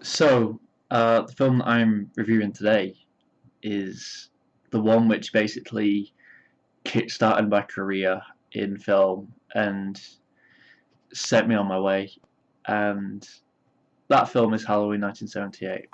So, the film that I'm reviewing today is the one which basically kickstarted my career in film and set me on my way. And that film is Halloween 1978.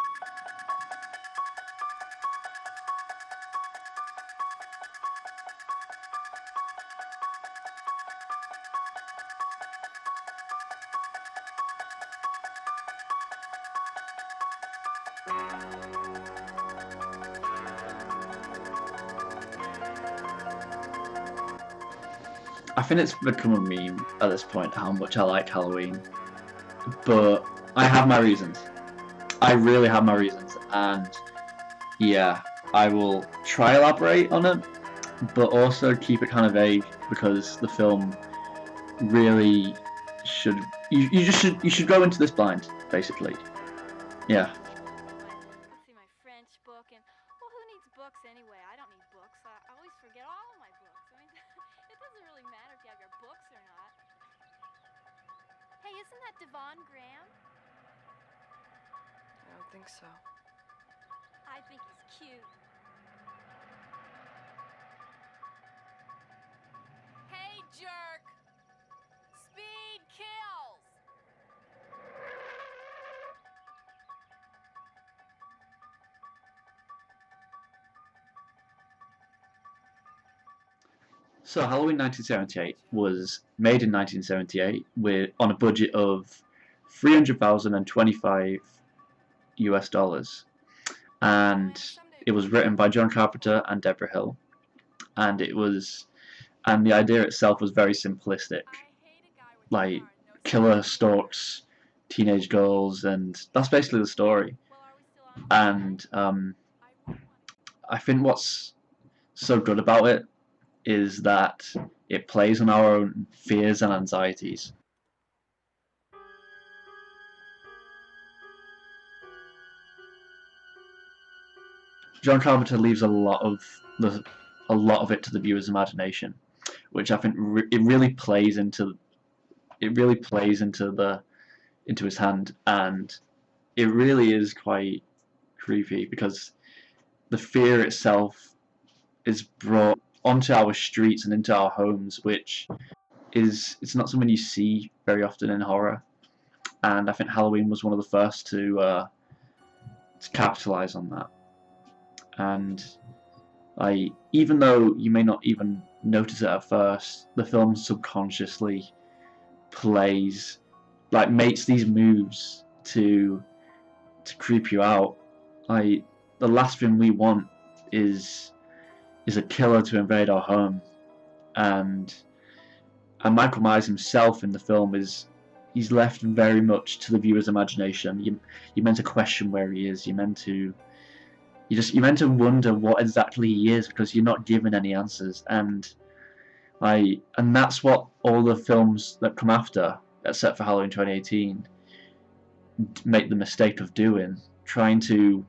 I think it's become a meme at this point how much I like Halloween, but I have my reasons. I really have my reasons, and yeah, I will try elaborate on it, but also keep it kind of vague because the film really should you should go into this blind basically. Yeah. See my French book, and well, who needs books anyway? I don't need books. I always forget all of my books. I mean, it doesn't really matter if you have your books or not. Hey, isn't that Devon Graham? I don't think so. I think he's cute. Hey, jerk! Speed kills! So Halloween 1978 was made in 1978 with on a budget of 300,025 US dollars, and it was written by John Carpenter and Deborah Hill, and the idea itself was very simplistic, I hate a guy with like a car and no killer sense of humor. stalks teenage girls, and that's basically the story. Well, are we still on? And I really want to. I think what's so good about it is that it plays on our own fears and anxieties. John Carpenter leaves a lot of it to the viewer's imagination, which I think it really plays into his hand, and it really is quite creepy because the fear itself is brought onto our streets and into our homes, which is it's not something you see very often in horror. And I think Halloween was one of the first to capitalize on that. And even though you may not even notice it at first, the film subconsciously plays makes these moves to creep you out. Like the last thing we want is is a killer to invade our home, and Michael Myers himself in the film is he's left very much to the viewer's imagination. You're meant to question where he is. You're meant to wonder what exactly he is because you're not given any answers. And that's what all the films that come after, except for Halloween 2018, make the mistake of doing, trying to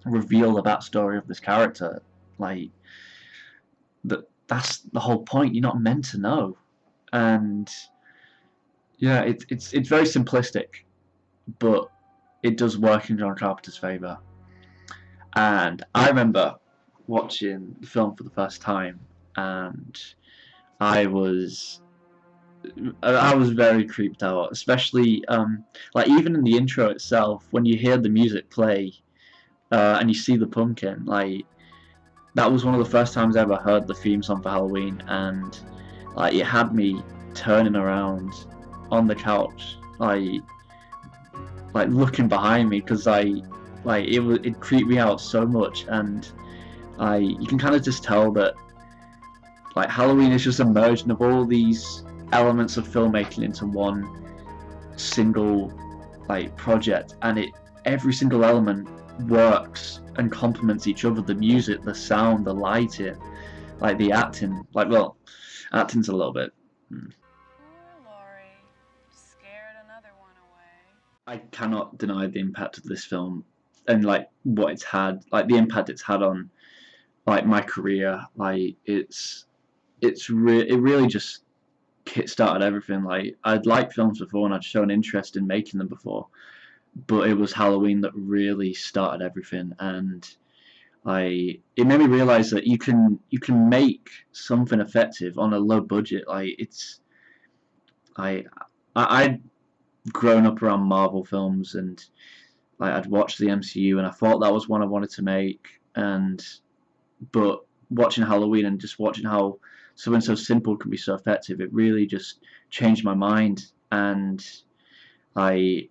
reveal the backstory of this character. Like that's the whole point. You're not meant to know, and yeah, it's very simplistic, but it does work in John Carpenter's favor. And I remember watching the film for the first time, and I was I was very creeped out, especially even in the intro itself when you hear the music play and you see the pumpkin. Like that was one of the first times I ever heard the theme song for Halloween, and it had me turning around on the couch, looking behind me because it creeped me out so much, and you can kind of just tell that Halloween is just a merging of all these elements of filmmaking into one single project, and it every single element works and complements each other. The music, the sound, the lighting, the acting. Acting's a little bit. Ooh, Lori. Scared another one away. I cannot deny the impact of this film and what it's had, the impact it's had on my career. It really just kick-started everything. I'd liked films before and I'd shown interest in making them before, but it was Halloween that really started everything, and it made me realize that you can make something effective on a low budget. Like I I'd grown up around Marvel films, and like I'd watched the MCU, and I thought that was one I wanted to make, and but watching Halloween and just watching how something so simple can be so effective, it really just changed my mind. And I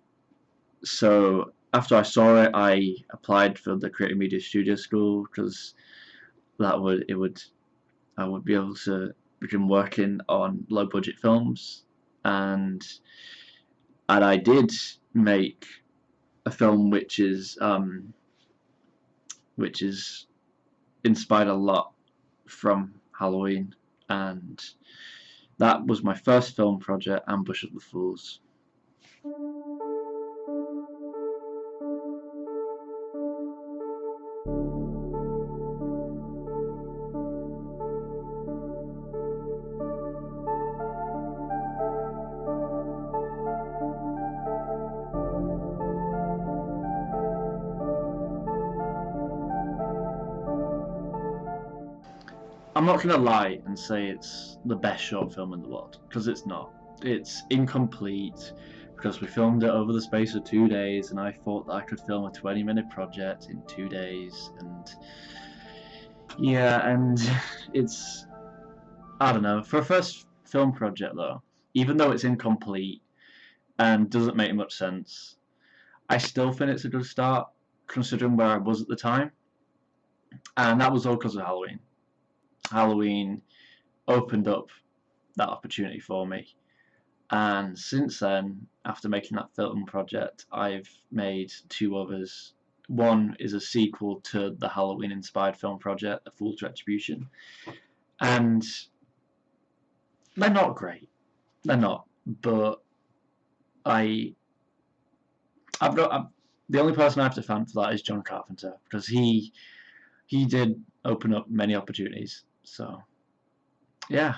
so after I saw it, I applied for the Creative Media Studio School because I would be able to begin working on low budget films, and I did make a film which is inspired a lot from Halloween, and that was my first film project, Ambush of the Fools. I'm not gonna lie and say it's the best short film in the world, because it's not. It's incomplete because we filmed it over the space of 2 days, and I thought that I could film a 20-minute project in 2 days, and yeah, and it's, I don't know, for a first film project though, even though it's incomplete and doesn't make much sense, I still think it's a good start considering where I was at the time, and that was all because of Halloween. Halloween opened up that opportunity for me, and since then, after making that film project, I've made two others. One is a sequel to the Halloween inspired film project, A Fool's Retribution, and they're not great. They're not, but I the only person I have to thank for that is John Carpenter, because he did open up many opportunities. So yeah.